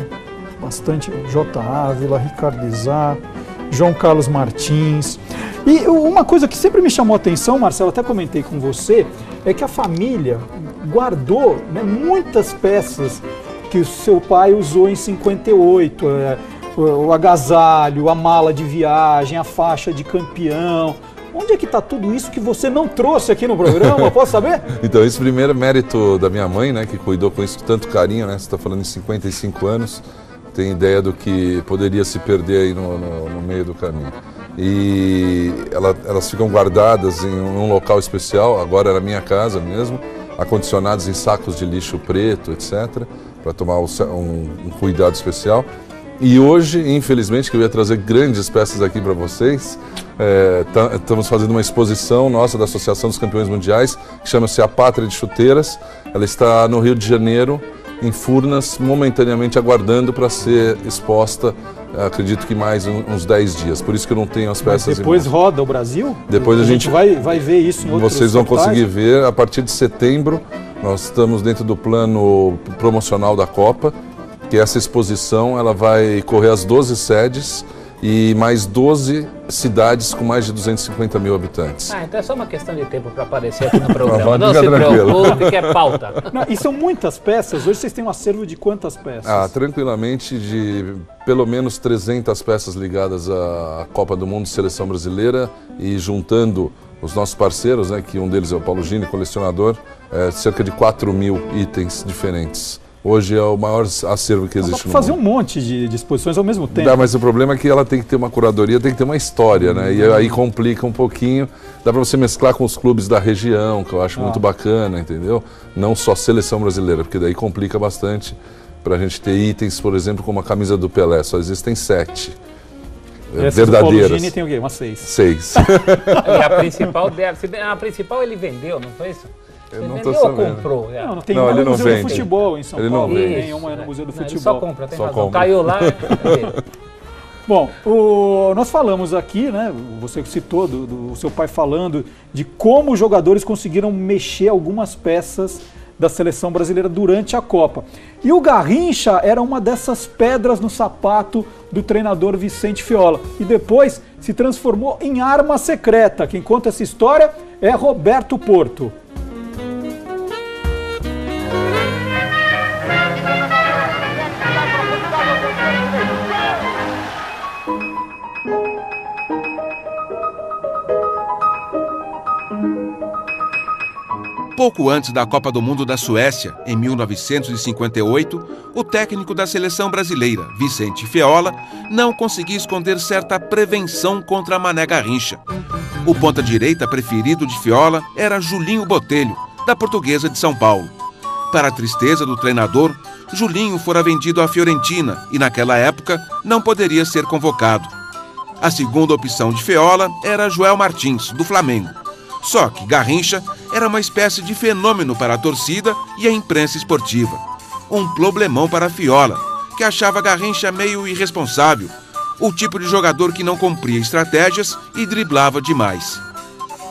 bastante J. Ávila, Ricardo Izar, João Carlos Martins. E uma coisa que sempre me chamou a atenção, Marcelo, até comentei com você, é que a família guardou, né, muitas peças que o seu pai usou em 58, o agasalho, a mala de viagem, a faixa de campeão. Onde é que está tudo isso que você não trouxe aqui no programa? Posso saber? Então, esse primeiro é mérito da minha mãe, né, que cuidou com isso com tanto carinho, né? Você está falando em 55 anos, tem ideia do que poderia se perder aí no meio do caminho. E elas ficam guardadas em um local especial, agora era minha casa mesmo, acondicionados em sacos de lixo preto, etc., para tomar um cuidado especial. E hoje, infelizmente, que eu ia trazer grandes peças aqui para vocês, estamos fazendo uma exposição nossa da Associação dos Campeões Mundiais, que chama-se A Pátria de Chuteiras. Ela está no Rio de Janeiro, em Furnas, momentaneamente aguardando para ser exposta, acredito que mais uns 10 dias. Por isso que eu não tenho as peças. Mas depois roda o Brasil? Depois a gente vai ver isso em outros Vocês vão portais? conseguir ver a partir de setembro. Nós estamos dentro do plano promocional da Copa, que essa exposição ela vai correr as 12 sedes e mais 12 cidades com mais de 250 mil habitantes. Então é só uma questão de tempo para aparecer aqui no programa. Não, Não se tranquilo. preocupe que é pauta. Não, e são muitas peças. Hoje vocês têm um acervo de quantas peças? Tranquilamente de pelo menos 300 peças ligadas à Copa do Mundo, Seleção Brasileira, e juntando os nossos parceiros, né, que um deles é o Paulo Gini, colecionador, cerca de 4.000 itens diferentes. Hoje é o maior acervo que existe no mundo. Fazer um monte de exposições ao mesmo tempo. Dá, mas o problema é que ela tem que ter uma curadoria, tem que ter uma história, né? E aí complica um pouquinho. Dá para você mesclar com os clubes da região, que eu acho muito bacana, entendeu? Não só seleção brasileira, porque daí complica bastante para a gente ter itens, por exemplo, como a camisa do Pelé. Só existem 7 verdadeiras. O Paulo Gini tem o quê? Umas 6. 6. E a principal dela, a principal ele vendeu, não foi isso? Eu não vendeu tô ou sabendo. comprou? Não, tem Não, uma ele no não Museu vende. do Futebol em São Ele Paulo. não vende. Tem uma no Museu do Não, ele Futebol. só compra, tem Só razão. compra. Caiu lá, é dele. Bom, nós falamos aqui, né? Você citou do seu pai falando de como os jogadores conseguiram mexer algumas peças da seleção brasileira durante a Copa. E o Garrincha era uma dessas pedras no sapato do treinador Vicente Feola. E depois se transformou em arma secreta. Quem conta essa história é Roberto Porto. Pouco antes da Copa do Mundo da Suécia, em 1958, o técnico da seleção brasileira, Vicente Feola, não conseguia esconder certa prevenção contra Mané Garrincha. O ponta-direita preferido de Feola era Julinho Botelho, da Portuguesa de São Paulo. Para a tristeza do treinador, Julinho fora vendido à Fiorentina e, naquela época, não poderia ser convocado. A segunda opção de Feola era Joel Martins, do Flamengo. Só que Garrincha era uma espécie de fenômeno para a torcida e a imprensa esportiva. Um problemão para Feola, que achava Garrincha meio irresponsável, o tipo de jogador que não cumpria estratégias e driblava demais.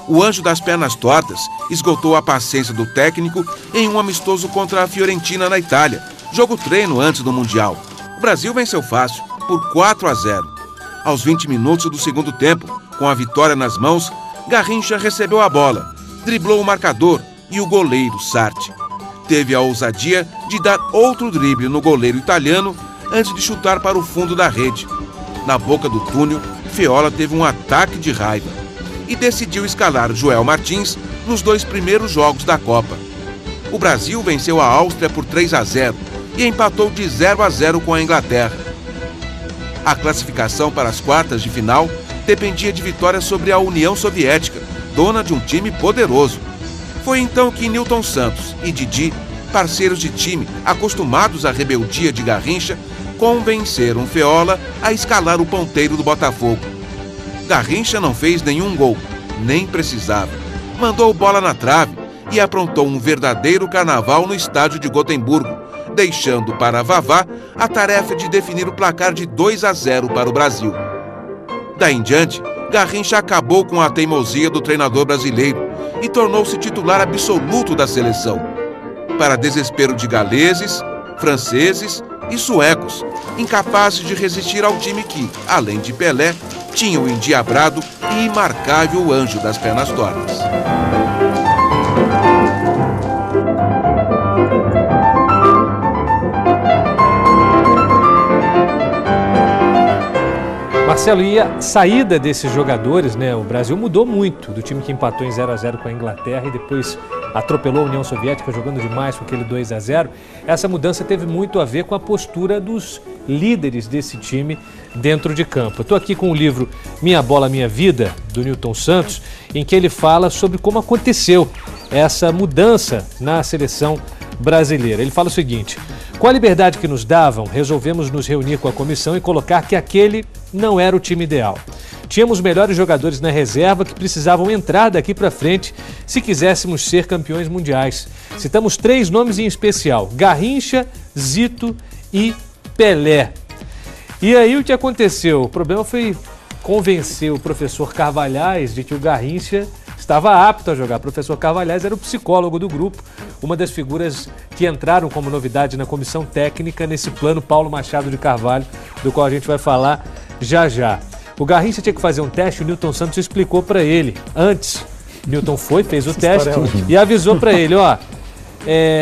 O anjo das pernas tortas esgotou a paciência do técnico em um amistoso contra a Fiorentina na Itália, jogo treino antes do Mundial. O Brasil venceu fácil, por 4-0. Aos 20 minutos do segundo tempo, com a vitória nas mãos, Garrincha recebeu a bola, driblou o marcador e o goleiro Sarti. Teve a ousadia de dar outro drible no goleiro italiano antes de chutar para o fundo da rede. Na boca do túnel, Feola teve um ataque de raiva e decidiu escalar Joel Martins nos 2 primeiros jogos da Copa. O Brasil venceu a Áustria por 3-0 e empatou de 0-0 com a Inglaterra. A classificação para as quartas de final dependia de vitória sobre a União Soviética, dona de um time poderoso. Foi então que Nilton Santos e Didi, parceiros de time acostumados à rebeldia de Garrincha, convenceram Feola a escalar o ponteiro do Botafogo. Garrincha não fez nenhum gol, nem precisava. Mandou bola na trave e aprontou um verdadeiro carnaval no estádio de Gotemburgo, deixando para Vavá a tarefa de definir o placar de 2-0 para o Brasil. Daí em diante, Garrincha acabou com a teimosia do treinador brasileiro e tornou-se titular absoluto da seleção. Para desespero de galeses, franceses e suecos, incapazes de resistir ao time que, além de Pelé, tinha o endiabrado e imarcável anjo das pernas tortas. Marcelo, e a saída desses jogadores, né? O Brasil mudou muito do time que empatou em 0-0 com a Inglaterra e depois atropelou a União Soviética jogando demais com aquele 2-0. Essa mudança teve muito a ver com a postura dos líderes desse time dentro de campo. Eu estou aqui com o livro Minha Bola, Minha Vida, do Nilton Santos, em que ele fala sobre como aconteceu essa mudança na seleção brasileira. Ele fala o seguinte: com a liberdade que nos davam, resolvemos nos reunir com a comissão e colocar que aquele não era o time ideal. Tínhamos melhores jogadores na reserva que precisavam entrar daqui para frente se quiséssemos ser campeões mundiais. Citamos 3 nomes em especial: Garrincha, Zito e Pelé. E aí o que aconteceu? O problema foi convencer o professor Carvalhais de que o Garrincha estava apto a jogar. O professor Carvalhais era o psicólogo do grupo, uma das figuras que entraram como novidade na comissão técnica nesse plano Paulo Machado de Carvalho, do qual a gente vai falar já já. O Garrincha tinha que fazer um teste, o Nilton Santos explicou para ele antes. Nilton foi, fez o teste e avisou para ele, ó,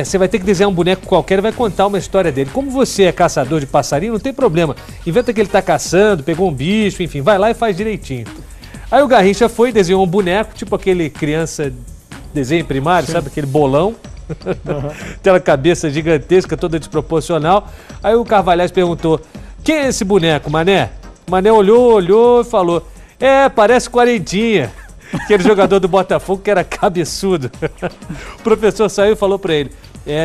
você vai ter que desenhar um boneco qualquer e vai contar uma história dele. Como você é caçador de passarinho, não tem problema. Inventa que ele tá caçando, pegou um bicho, enfim, vai lá e faz direitinho. Aí o Garrincha foi, desenhou um boneco, tipo aquele criança desenho primário, sabe? Aquele bolão. Aquela cabeça gigantesca, toda desproporcional. Aí o Carvalhais perguntou, quem é esse boneco, Mané? O Mané olhou e falou, parece Quarentinha. Aquele jogador do Botafogo que era cabeçudo. O professor saiu e falou pra ele,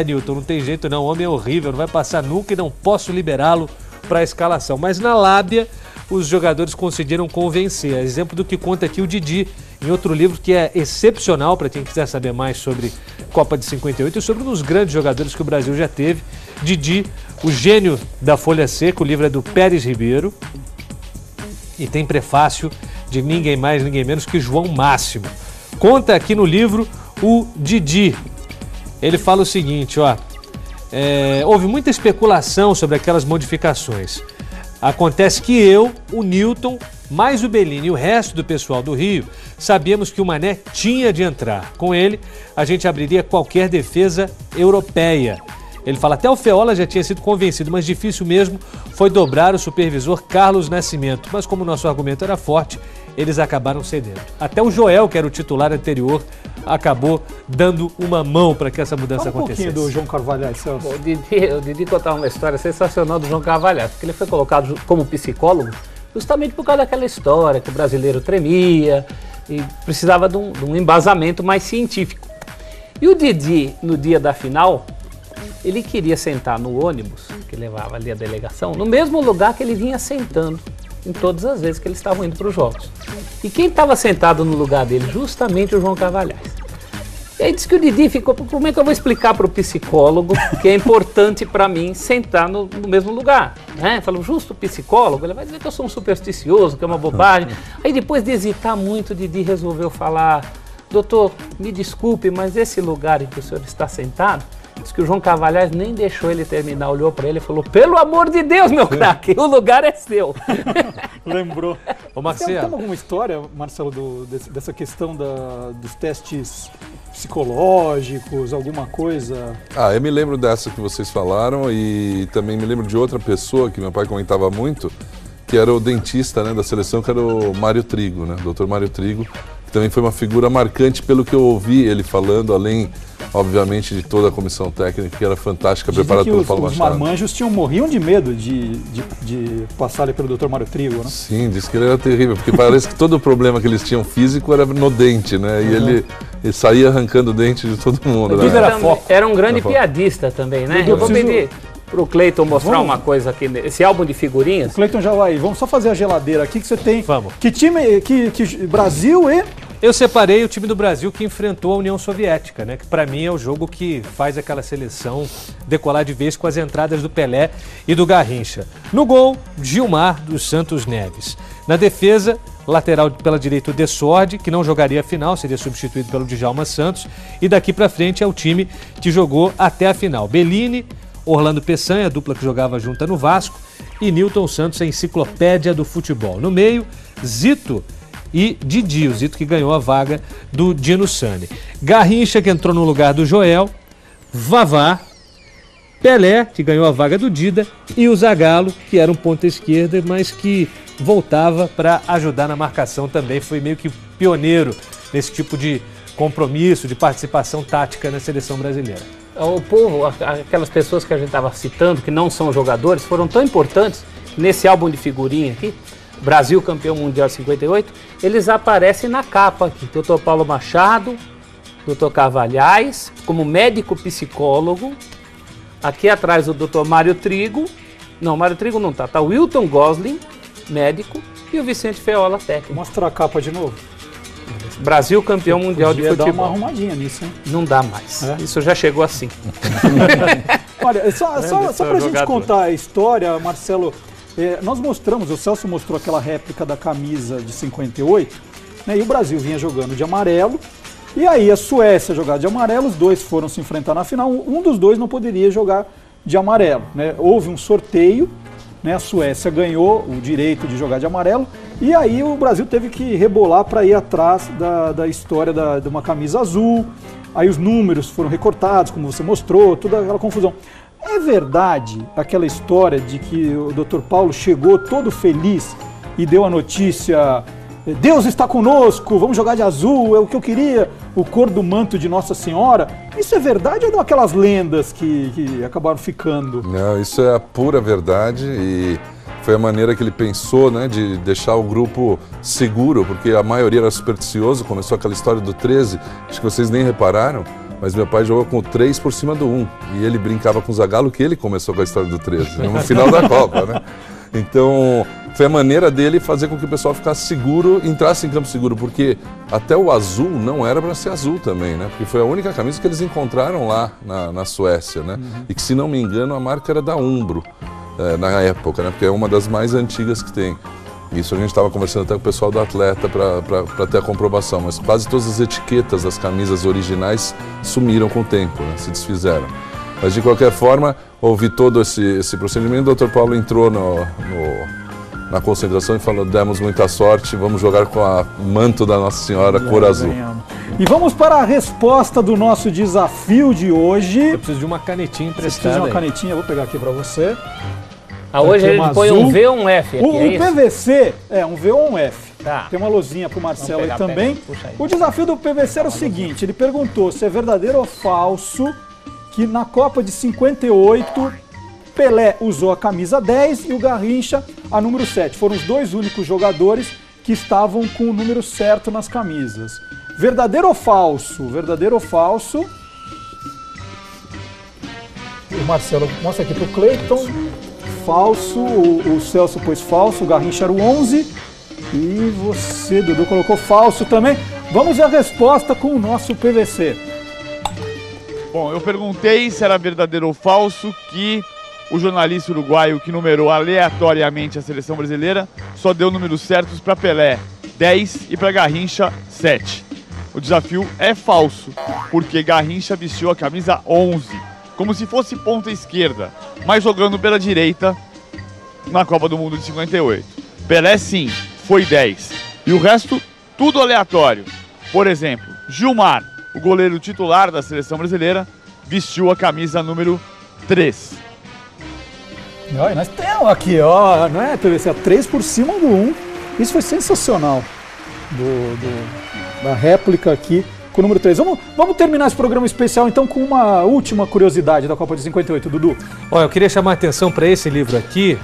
Nilton, não tem jeito não, o homem é horrível, não vai passar nunca e não posso liberá-lo pra escalação. Mas na lábia, os jogadores conseguiram convencer. Exemplo do que conta aqui o Didi, em outro livro que é excepcional para quem quiser saber mais sobre Copa de 58 e sobre um dos grandes jogadores que o Brasil já teve. Didi, o gênio da folha seca, o livro é do Pérez Ribeiro e tem prefácio de ninguém mais, ninguém menos que João Máximo. Conta aqui no livro o Didi. Ele fala o seguinte, ó, houve muita especulação sobre aquelas modificações. Acontece que eu, o Nilton, mais o Bellini e o resto do pessoal do Rio, sabíamos que o Mané tinha de entrar. Com ele, a gente abriria qualquer defesa europeia. Ele fala, até o Feola já tinha sido convencido, mas difícil mesmo foi dobrar o supervisor Carlos Nascimento. Mas como o nosso argumento era forte, eles acabaram cedendo. Até o Joel, que era o titular anterior, acabou dando uma mão para que essa mudança acontecesse. Um pouquinho do João Carvalhais, Celso. O Didi contava uma história sensacional do João Carvalhais, porque ele foi colocado como psicólogo justamente por causa daquela história que o brasileiro tremia e precisava de um embasamento mais científico. E o Didi, no dia da final, ele queria sentar no ônibus, que levava ali a delegação, no mesmo lugar que ele vinha sentando em todas as vezes que eles estavam indo para os jogos. E quem estava sentado no lugar dele? Justamente o João Carvalhais. E aí disse que o Didi ficou, como é que eu vou explicar para o psicólogo que é importante para mim sentar no mesmo lugar? Falou, justo o psicólogo, ele vai dizer que eu sou um supersticioso, que é uma bobagem. Aí depois de hesitar muito, o Didi resolveu falar, doutor, me desculpe, mas esse lugar em que o senhor está sentado, diz que o João Carvalhais nem deixou ele terminar, olhou para ele e falou, pelo amor de Deus, meu craque, o lugar é seu. Lembrou. Ô, Marcelo. Tem alguma história, Marcelo, dessa questão dos testes psicológicos, alguma coisa? Eu me lembro dessa que vocês falaram e também me lembro de outra pessoa que meu pai comentava muito, que era o dentista, né, da seleção, que era o Mário Trigo, né, Dr. Mário Trigo, que também foi uma figura marcante pelo que eu ouvi ele falando, além, obviamente, de toda a comissão técnica, que era fantástica, preparada pelo Paulo Machado. Os marmanjos morriam de medo de passar ali pelo Dr. Mário Trigo, né? Sim, disse que ele era terrível, porque parece que todo o problema que eles tinham físico era no dente, né? E ele saía arrancando o dente de todo mundo. Né? Era um grande piadista também, né? Eu vou pedir pro Cleiton mostrar uma coisa aqui, esse álbum de figurinhas. O Cleiton já vai, vamos só fazer a geladeira aqui que você tem. Vamos. Que time, que Brasil e... Eu separei o time do Brasil que enfrentou a União Soviética, né? Que para mim é o jogo que faz aquela seleção decolar de vez com as entradas do Pelé e do Garrincha. No gol, Gilmar dos Santos Neves. Na defesa, lateral pela direita o Dessordi, que não jogaria a final, seria substituído pelo Djalma Santos. E daqui para frente é o time que jogou até a final. Bellini, Orlando Peçanha, a dupla que jogava junta no Vasco, e Nilton Santos, a enciclopédia do futebol. No meio, Zito e Didi, o Zito que ganhou a vaga do Dino Sani. Garrincha, que entrou no lugar do Joel, Vavá, Pelé, que ganhou a vaga do Dida, e o Zagallo, que era um ponta esquerda, mas que voltava para ajudar na marcação também, foi meio que pioneiro nesse tipo de compromisso, de participação tática na seleção brasileira. O povo, aquelas pessoas que a gente estava citando, que não são jogadores, foram tão importantes nesse álbum de figurinha aqui, Brasil campeão mundial 58, eles aparecem na capa aqui. Dr. Paulo Machado, Dr. Carvalhais, como médico psicólogo. Aqui atrás o Dr. Mário Trigo. Não, Mário Trigo não tá. Tá o Wilton Gosling, médico, e o Vicente Feola, técnico. Mostra a capa de novo. Brasil campeão mundial de futebol. Dar uma arrumadinha nisso, hein? Não dá mais. Isso já chegou assim. Olha, só pra gente contar a história, Marcelo, nós mostramos, o Celso mostrou aquela réplica da camisa de 58, né, e o Brasil vinha jogando de amarelo, e aí a Suécia jogava de amarelo, os dois foram se enfrentar na final, um dos dois não poderia jogar de amarelo, né? Houve um sorteio, né? A Suécia ganhou o direito de jogar de amarelo e aí o Brasil teve que rebolar para ir atrás da história de uma camisa azul. Aí os números foram recortados, como você mostrou, toda aquela confusão. É verdade aquela história de que o Dr. Paulo chegou todo feliz e deu a notícia: Deus está conosco, vamos jogar de azul, é o que eu queria, o cor do manto de Nossa Senhora? Isso é verdade ou não aquelas lendas que acabaram ficando? Não, isso é a pura verdade e foi a maneira que ele pensou, né, de deixar o grupo seguro, porque a maioria era supersticioso. Começou aquela história do 13, acho que vocês nem repararam, mas meu pai jogou com o 3 por cima do 1 e ele brincava com o Zagallo que ele começou com a história do 13, no final da Copa, né? Então, foi a maneira dele fazer com que o pessoal ficasse seguro, entrasse em campo seguro, porque até o azul não era para ser azul também, né? Porque foi a única camisa que eles encontraram lá na Suécia, né? E que, se não me engano, a marca era da Umbro, na época, né? Porque é uma das mais antigas que tem. Isso a gente estava conversando até com o pessoal do Atleta para ter a comprovação, mas quase todas as etiquetas das camisas originais sumiram com o tempo, né? Se desfizeram. Mas, de qualquer forma, houve todo esse procedimento. O Dr. Paulo entrou na concentração e falou: demos muita sorte, vamos jogar com o manto da Nossa Senhora, cor azul. E vamos para a resposta do nosso desafio de hoje. Eu preciso de uma canetinha emprestada. Você precisa de uma canetinha, vou pegar aqui para você. Hoje a gente põe um V ou um F aqui, o PVC é um V ou um F. Tá. Tem uma luzinha para o Marcelo aí também. O desafio do PVC era o seguinte: ele perguntou se é verdadeiro ou falso que na Copa de 58 Pelé usou a camisa 10 e o Garrincha a número 7. Foram os dois únicos jogadores que estavam com o número certo nas camisas. Verdadeiro ou falso? Verdadeiro ou falso? O Marcelo mostra aqui para o Cleiton. Falso, o Celso pôs falso, o Garrincha era o 11 e você, Dudu, colocou falso também. Vamos ver a resposta com o nosso PVC. Bom, eu perguntei se era verdadeiro ou falso que o jornalista uruguaio que numerou aleatoriamente a seleção brasileira só deu números certos para Pelé, 10, e para Garrincha, 7. O desafio é falso, porque Garrincha vestiu a camisa 11, como se fosse ponta esquerda, mas jogando pela direita na Copa do Mundo de 58. Pelé, sim, foi 10. E o resto, tudo aleatório. Por exemplo, Gilmar, o goleiro titular da seleção brasileira, vestiu a camisa número 3. Olha, nós temos aqui, ó, não é, PVC, 3 por cima do 1. Isso foi sensacional, da réplica aqui com o número 3. Vamos terminar esse programa especial então com uma última curiosidade da Copa de 58, Dudu. Olha, eu queria chamar a atenção para esse livro aqui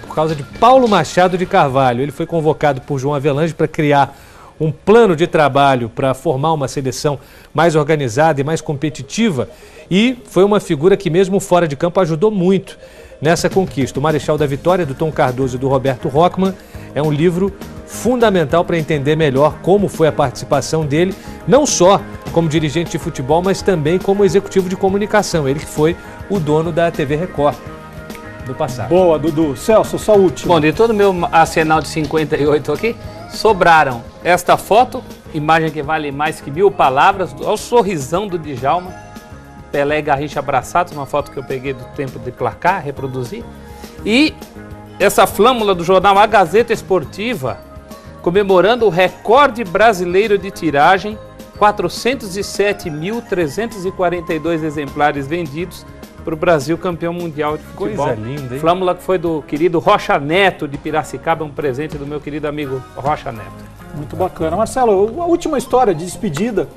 por causa de Paulo Machado de Carvalho. Ele foi convocado por João Avelange para criar um plano de trabalho para formar uma seleção mais organizada e mais competitiva, e foi uma figura que mesmo fora de campo ajudou muito nessa conquista. O Marechal da Vitória, do Tom Cardoso e do Roberto Rockman, é um livro fundamental para entender melhor como foi a participação dele, não só como dirigente de futebol, mas também como executivo de comunicação. Ele que foi o dono da TV Record do passado. Boa, Dudu. Celso, só último. Bom, de todo o meu arsenal de 58 aqui, sobraram esta foto, imagem que vale mais que 1000 palavras, ao sorrisão do Djalma, Pelé e Garrincha abraçados, uma foto que eu peguei do tempo de placar, reproduzi, e essa flâmula do jornal A Gazeta Esportiva, comemorando o recorde brasileiro de tiragem, 407.342 exemplares vendidos para o Brasil campeão mundial de futebol. Coisa linda, hein? Flâmula que foi do querido Rocha Neto de Piracicaba, um presente do meu querido amigo Rocha Neto. Muito bacana. Marcelo, a última história de despedida.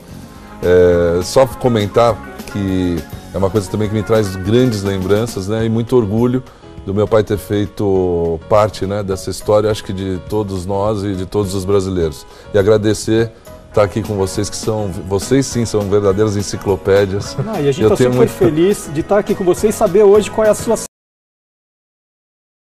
Só comentar que é uma coisa também que me traz grandes lembranças, né, e muito orgulho do meu pai ter feito parte, né, dessa história, acho que de todos nós e de todos os brasileiros. E agradecer estar aqui com vocês, vocês sim são verdadeiras enciclopédias. E a gente está super feliz de estar aqui com vocês e saber hoje qual é a sua